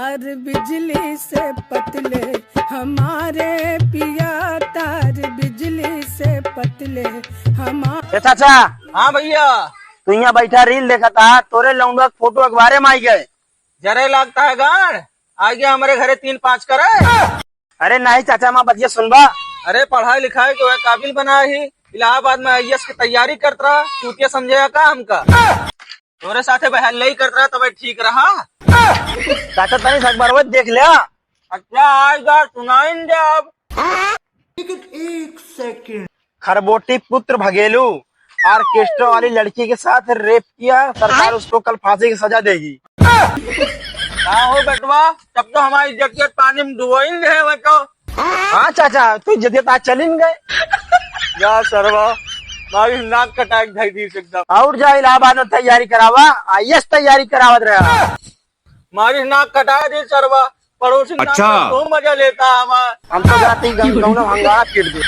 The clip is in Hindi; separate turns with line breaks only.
तार बिजली से पतले हमारे पिया, तार बिजली से पतले हमारे।
चाचा,
हाँ भैया,
तू यहाँ बैठा रील देखा था, तोरे लौंडा फोटो अखबारे में आई गए।
जरे लगता है गाड़ आ गया हमारे घरे 3-5 करे।
अरे नहीं चाचा, माँ बतिया सुनबा।
अरे पढ़ाई लिखाई तो है, काबिल बना ही। इलाहाबाद में आईएएस की तैयारी करता रहा, चूतिया समझेगा का हमका। तोरे साथे बहन नहीं करता रहा तब ठीक रहा।
चाचा तनी अखबार देख लिया।
अच्छा आएगा सुनाएंगे अब।
एक सेकंड।
खरबोटी पुत्र भगेलू ऑर्केस्ट्रा वाली लड़की के साथ रेप किया, सरकार उसको कल फांसी की सजा देगी।
क्या हो बेटवा, तब तो हमारी इज्जत पानी में डुबोएंगे है वो तो।
हाँ चाचा, तू जदियत आज चलिन गए।
जा सरवा, मारी नाक कटाक धाई दी एकदम।
और जा इलाहाबाद में तैयारी करावा, आईएएस तैयारी करावत रहा।
मारी नाक कटा दी सरवा, पड़ोसी
अच्छा।
तो मजा लेता हमारा।
हम तो जाती गंगा हंगामा पीट दे।